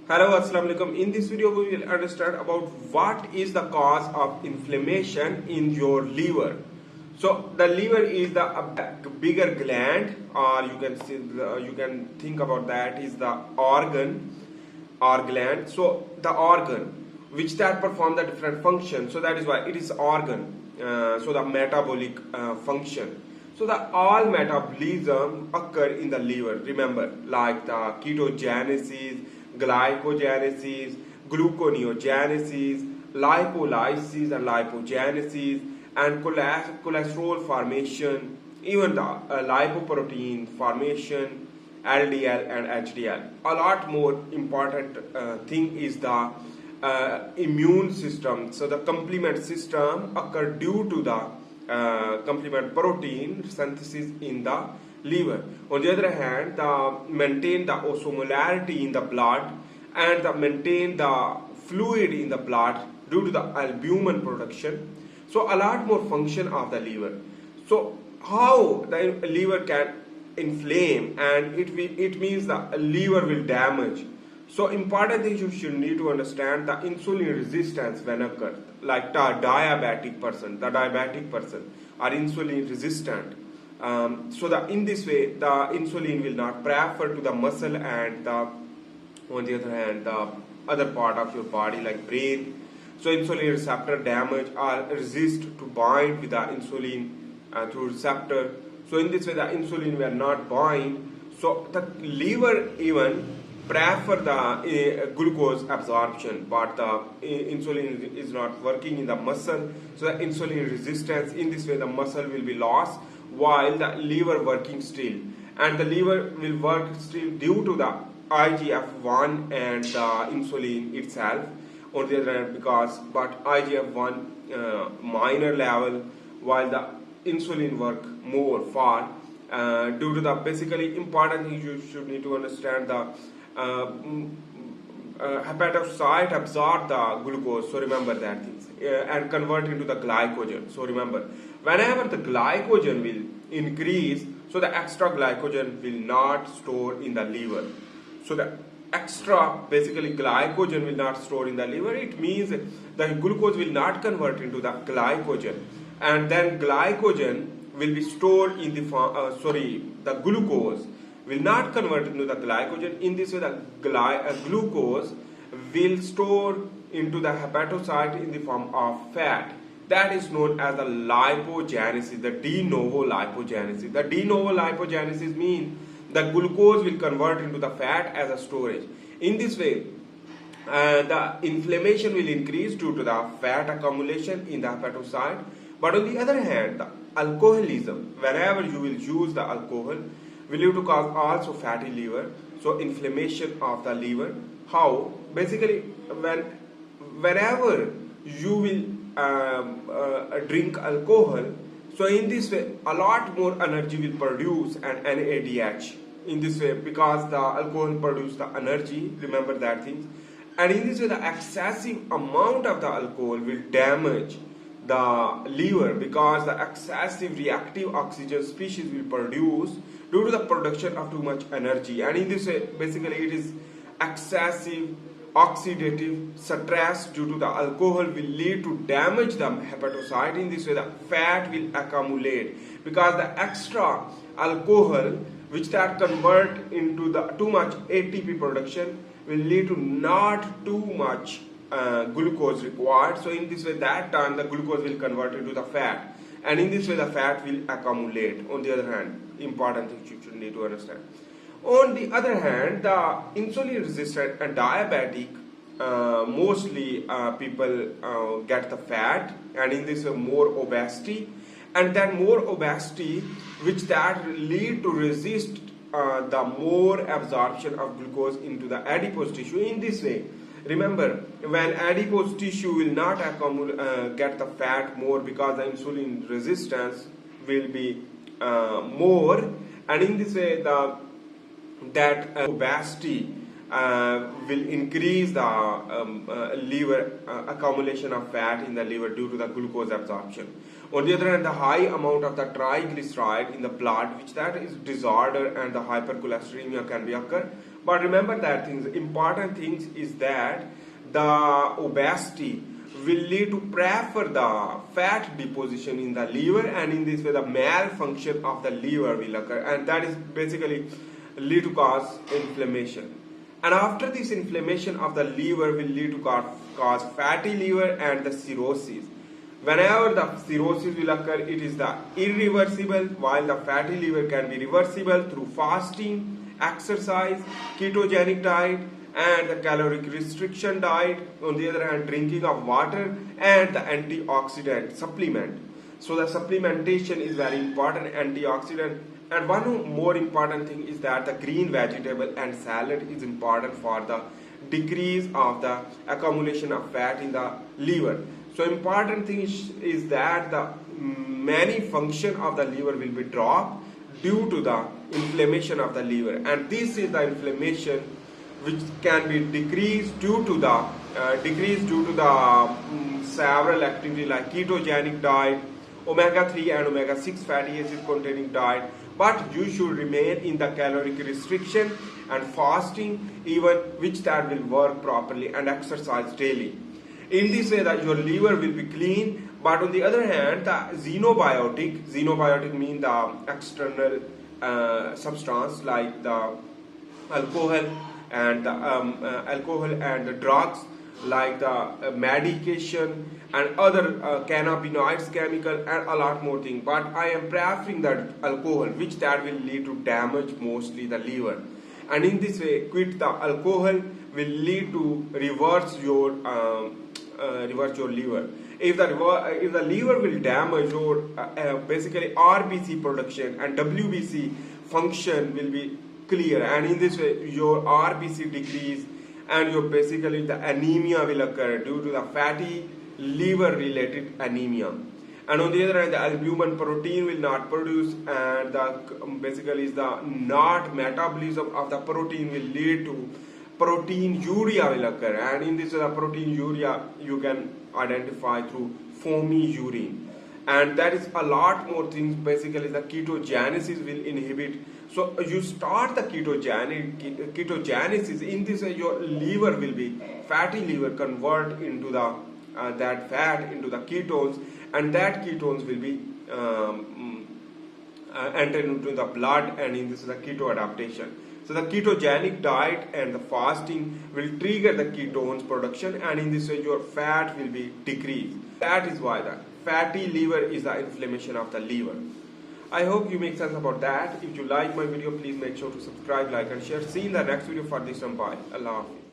Hello, Assalamu alaikum. In this video, we will understand about what is the cause of inflammation in your liver. So, the liver is the bigger gland, or you can think about that is the organ or gland. So, the organ which that perform the different function. So that is why it is organ. So the metabolic function. So the all metabolism occur in the liver. Remember, like the ketogenesis, glycogenesis, gluconeogenesis, lipolysis and lipogenesis, and cholesterol formation, even the lipoprotein formation, LDL and HDL. A lot more important thing is the immune system. So the complement system occur due to the complement protein synthesis in the liver. On the other hand, maintain the osmolarity in the blood and maintain the fluid in the blood due to the albumin production. So a lot more function of the liver. So how the liver can inflame, and it means the liver will damage. So important things you should need to understand: the insulin resistance when occurs, like the diabetic person are insulin resistant. So in this way the insulin will not prefer to the muscle and on the other hand the other part of your body like brain. So insulin receptor damage or resist to bind with the insulin through receptor. So in this way the insulin will not bind. So the liver even prefer the glucose absorption, but the insulin is not working in the muscle. So the insulin resistance, in this way the muscle will be lost while the liver working still, and the liver will work still due to the IGF-1 and the insulin itself. On the other hand, but IGF-1 minor level while the insulin work more far due to the basically important thing you should need to understand: the hepatocyte absorb the glucose. So remember that things and convert into the glycogen. So remember, whenever the glycogen will increase, so the extra glycogen will not store in the liver. So the extra basically glycogen will not store in the liver. It means the glucose will not convert into the glycogen, and then glycogen will be stored in the the glucose will not convert into the glycogen. In this way the glucose will store into the hepatocyte in the form of fat. That is known as the lipogenesis, the de novo lipogenesis. The de novo lipogenesis means the glucose will convert into the fat as a storage. In this way, the inflammation will increase due to the fat accumulation in the hepatocyte. But on the other hand, the alcoholism, whenever you will use the alcohol, will lead to cause also fatty liver. So inflammation of the liver. How? Basically, whenever you will drink alcohol, so in this way a lot more energy will produce an NADH. In this way, because the alcohol produces the energy, remember that thing. And in this way the excessive amount of the alcohol will damage the liver, because the excessive reactive oxygen species will produce due to the production of too much energy. And in this way basically it is excessive oxidative stress due to the alcohol will lead to damage the hepatocyte. In this way the fat will accumulate, because the extra alcohol which that convert into the too much ATP production will lead to not too much glucose required. So in this way that time the glucose will convert into the fat, and in this way the fat will accumulate. On the other hand, important thing you should need to understand. On the other hand, the insulin resistant and diabetic mostly people get the fat, and in this way more obesity, and then more obesity which that lead to resist the more absorption of glucose into the adipose tissue. In this way, remember, when adipose tissue will not get the fat more, because the insulin resistance will be more, and in this way that obesity will increase the liver accumulation of fat in the liver due to the glucose absorption. On the other hand, the high amount of the triglyceride in the blood, which that is disorder, and the hypercholesteremia can be occur But remember that important things is that the obesity will lead to prefer the fat deposition in the liver, and in this way the malfunction of the liver will occur, and that is basically lead to cause inflammation. And after this inflammation of the liver will lead to cause fatty liver and the cirrhosis. Whenever the cirrhosis will occur, it is the irreversible, while the fatty liver can be reversible through fasting, exercise, ketogenic diet, and the caloric restriction diet. On the other hand, drinking of water and the antioxidant supplement. So the supplementation is very important, antioxidant. And one more important thing is that the green vegetable and salad is important for the decrease of the accumulation of fat in the liver. So important thing is that the many function of the liver will be dropped due to the inflammation of the liver, and this is the inflammation which can be decreased due to the several activities like ketogenic diet, omega-3 and omega-6 fatty acid containing diet. But you should remain in the caloric restriction and fasting, even which that will work properly, and exercise daily. In this way that your liver will be clean. But on the other hand, the xenobiotic means the external substance like the alcohol and the drugs, like the medication and other cannabinoids chemical and a lot more things. But I am preferring the alcohol, which that will lead to damage mostly the liver. And in this way, quit the alcohol will lead to reverse your liver. If the liver will damage your basically RBC production and WBC function will be clear, and in this way your RBC decrease and your basically the anemia will occur due to the fatty liver related anemia. And on the other hand, the albumin protein will not produce, and the basically the not metabolism of the protein will lead to protein urea will occur, and in this the protein urea you can identify through foamy urine. And that is a lot more things. Basically the ketogenesis will inhibit. So you start the ketogenesis. In this way your liver will be fatty liver convert into the that fat into the ketones, and that ketones will be enter into the blood, and in this is the keto adaptation. So the ketogenic diet and the fasting will trigger the ketones production, and in this way your fat will be decreased. That is why the fatty liver is the inflammation of the liver. I hope you make sense about that. If you like my video, please make sure to subscribe, like and share. See you in the next video for this one. Bye. Allah Hafiz.